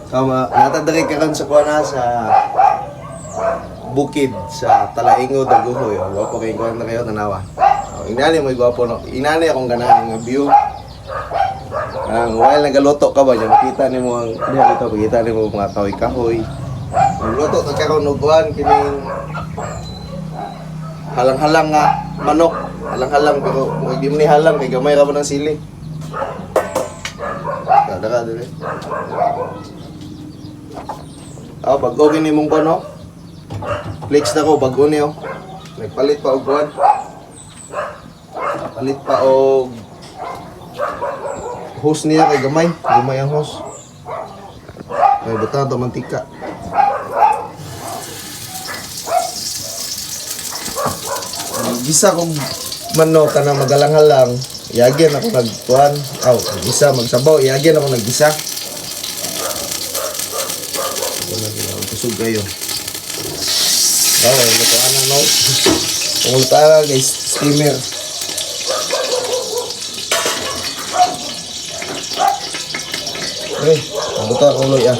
Natadari ka kan sa kuana sa bukid sa Talaingo, Daguhoy. Gwapo kayo kuana kayo tanawa. Inani mo gwapo no. Inani akong ganang view. While nagaluto ka ba, makita nimo ang diha dito, makita nimo mga kahoy-kahoy. Nagluto to karon og kuan kining halang-halang nga manok. Halang-halang pero di mo ni halang kay gamay ra mo ng sili. Dara dire. Bago gini mong kono. Flex na ko bago niyo. Nagpalit pa og kuan. Palit pa og hose niya kay gamay. Gamay ang hose. Kay butang to mantika. Gisa kong manok ka na magalang-halang. Iagyan ako nagkuhan. Gisa magsabaw. Iagyan ako naggisa. Kusog kayo. Lutuan na no. Kung lutuan na guys, steamer. Okay, lutuan ko luya.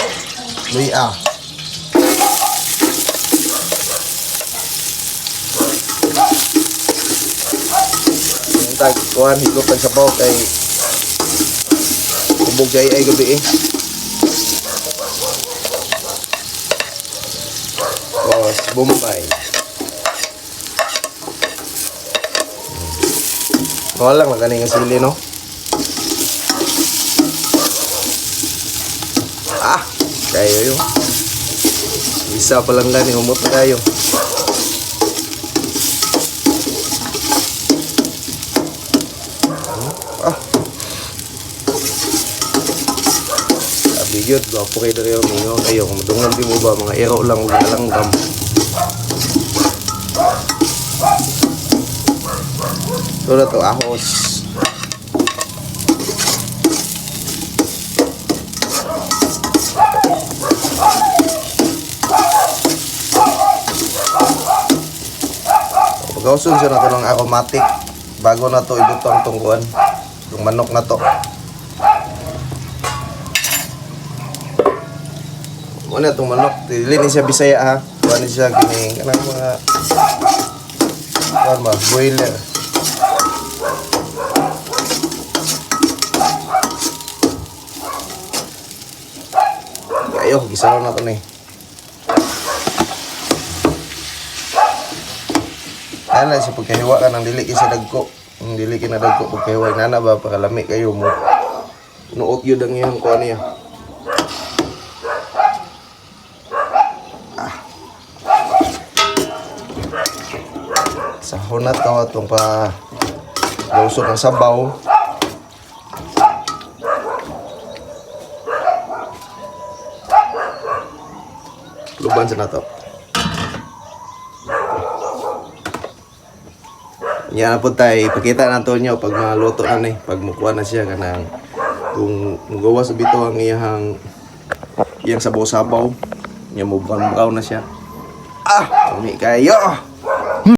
Luya. Kuhan, higop ang sabaw kay kubog kay ay gabi eh. Tapos Bombay. Lang magaling ang sili no. Kayo yun. Isa pa lang gani, humot na kayo. Yun, gwapo kayo na kayo, mingaw kayo. Madungan di mo ba, mga ero lang, huwag na lang gam. Ito na to, ahos. Pagkausun siya na to ng aromatic. Bago na to, ibutang tungkuan. Yung manok na to. Ano itong manok? Dili siya Bisaya ha. Ano siya kining kanang mga boiler. Ayo, gisaw na to ni. Ana siya pagkahiwa ka ng dili sa dagko. Ang dili kina dagko pagkahiwa nana ba para lami kayo mo. Nuot yun ang iyang kuha niya. Sahon na to itong pa lusok ng sabaw. Luban sa na to. Yan na po tayo. Ipakita na to nyo pag maluto na ni. Pag mukuha na siya kanang kung magawa sa bito ang iyang sabaw-sabaw. Yan mo bukaw na siya. Umi kayo.